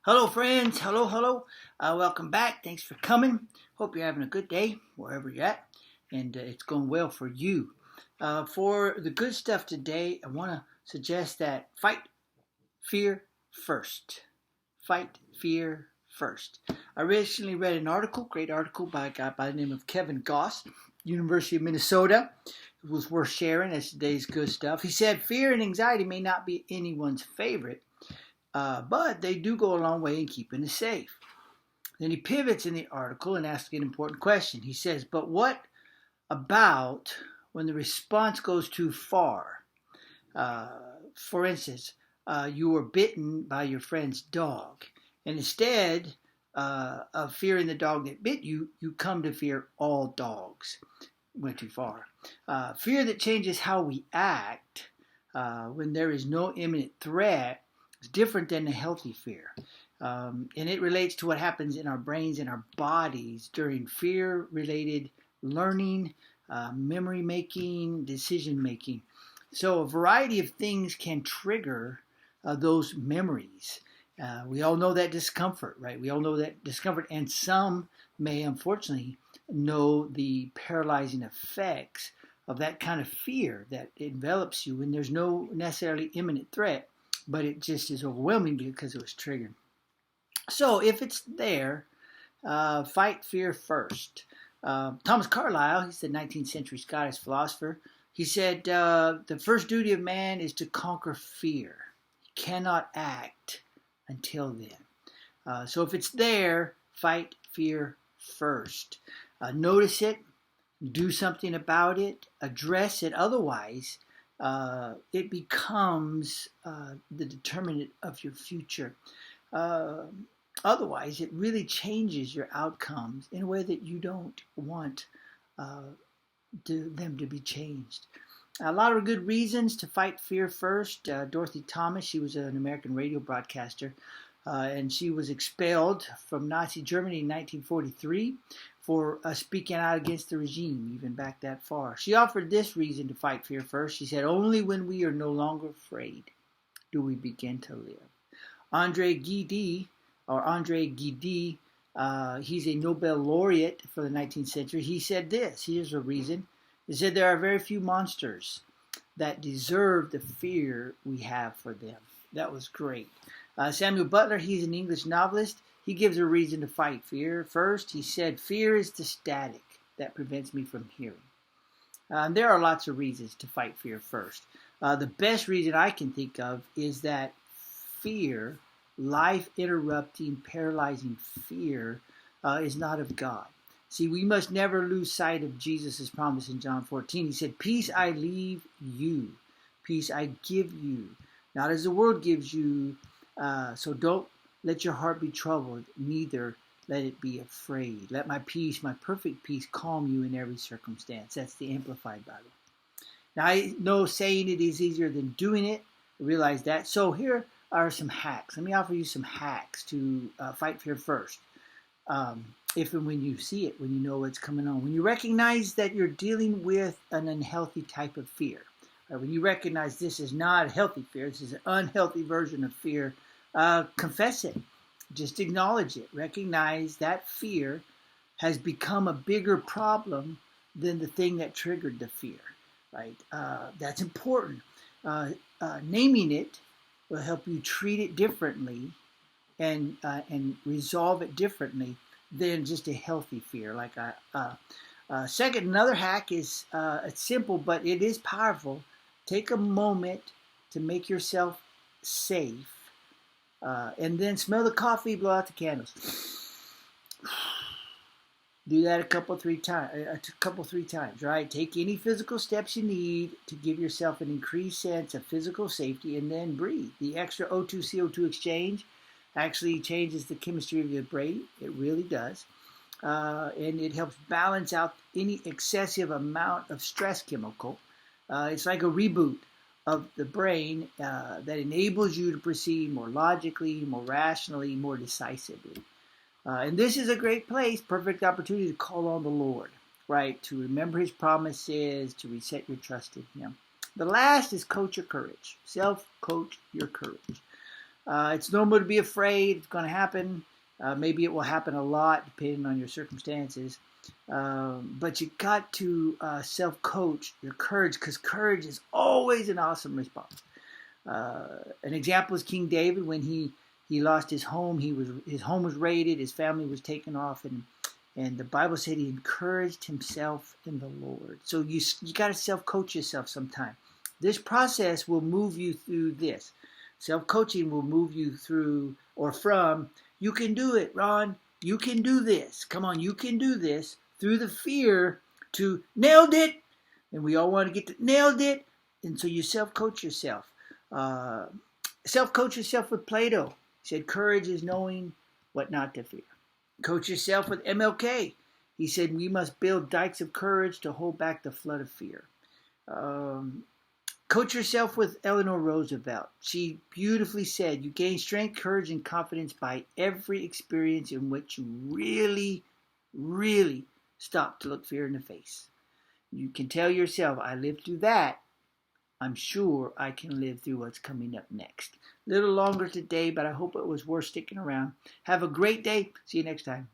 Hello, friends. Hello. Welcome back. Thanks for coming. Hope you're having a good day wherever you're at, and it's going well for you. For the good stuff today, I want to suggest that fight fear first. Fight fear first. I recently read an article, great article by a guy by the name of Kevin Goss, University of Minnesota. It was worth sharing as today's good stuff. He said, fear and anxiety may not be anyone's favorite, but they do go a long way in keeping us safe. Then he pivots in the article and asks an important question. He says, but what about when the response goes too far? For instance, you were bitten by your friend's dog, and instead of fearing the dog that bit you, you come to fear all dogs. Went too far. Fear that changes how we act when there is no imminent threat is different than a healthy fear. And it relates to what happens in our brains and our bodies during fear-related learning, memory making, decision making. So a variety of things can trigger those memories. We all know that discomfort, right? We all know that discomfort, and some may unfortunately know the paralyzing effects of that kind of fear that envelops you when there's no necessarily imminent threat, but it just is overwhelming because it was triggered. So if it's there, fight fear first. Thomas Carlyle, he's the 19th century Scottish philosopher, he said, the first duty of man is to conquer fear. He cannot act until then. So if it's there, fight fear first. Notice it, do something about it, address it. Otherwise, it becomes the determinant of your future. Otherwise, it really changes your outcomes in a way that you don't want them to be changed. A lot of good reasons to fight fear first. Dorothy Thomas, she was an American radio broadcaster, and she was expelled from Nazi Germany in 1943 for speaking out against the regime, even back that far. She offered this reason to fight fear first. She said, only when we are no longer afraid do we begin to live. Andre Gide, he's a Nobel laureate for the 19th century. He said this. Here's a reason. He said there are very few monsters that deserve the fear we have for them. That was great. Samuel Butler, he's an English novelist. He gives a reason to fight fear. First, he said, fear is the static that prevents me from hearing. There are lots of reasons to fight fear first. The best reason I can think of is that fear, life-interrupting, paralyzing fear, is not of God. See, we must never lose sight of Jesus' promise in John 14. He said, peace I leave you, peace I give you, not as the world gives you, so don't let your heart be troubled, neither let it be afraid. Let my peace, my perfect peace, calm you in every circumstance. That's the Amplified Bible. Now, I know saying it is easier than doing it. I realize that. So here are some hacks. Let me offer you some hacks to fight fear first. If and when you see it, when you know what's coming on. When you recognize that you're dealing with an unhealthy type of fear. When you recognize this is not a healthy fear, this is an unhealthy version of fear, confess it. Just acknowledge it. Recognize that fear has become a bigger problem than the thing that triggered the fear. Right? That's important. Naming it will help you treat it differently and resolve it differently than just a healthy fear. Second, another hack is it's simple, but it is powerful. Take a moment to make yourself safe, and then smell the coffee, blow out the candles. Do that a couple, three times, right? Take any physical steps you need to give yourself an increased sense of physical safety, and then breathe. The extra O2-CO2 exchange actually changes the chemistry of your brain. It really does. And it helps balance out any excessive amount of stress chemical. It's like a reboot of the brain that enables you to proceed more logically, more rationally, more decisively. And this is a great place, perfect opportunity to call on the Lord, right? To remember his promises, to reset your trust in him. The last is coach your courage. Self-coach your courage. It's normal to be afraid. It's going to happen. Maybe it will happen a lot depending on your circumstances. But you got to self-coach your courage, because courage is always an awesome response. An example is King David. When he lost his home, his home was raided, his family was taken off, and the Bible said he encouraged himself in the Lord. So you got to self-coach yourself sometime. This process will move you through this. Self-coaching will move you through or from, you can do it, Ron. You can do this. Come on, you can do this. Through the fear to nailed it. And we all want to get to nailed it. And so you self-coach yourself. Self-coach yourself with Plato. He said, courage is knowing what not to fear. Coach yourself with MLK. He said, we must build dikes of courage to hold back the flood of fear. Coach yourself with Eleanor Roosevelt. She beautifully said, you gain strength, courage, and confidence by every experience in which you really, really stop to look fear in the face. You can tell yourself, I lived through that. I'm sure I can live through what's coming up next. A little longer today, but I hope it was worth sticking around. Have a great day. See you next time.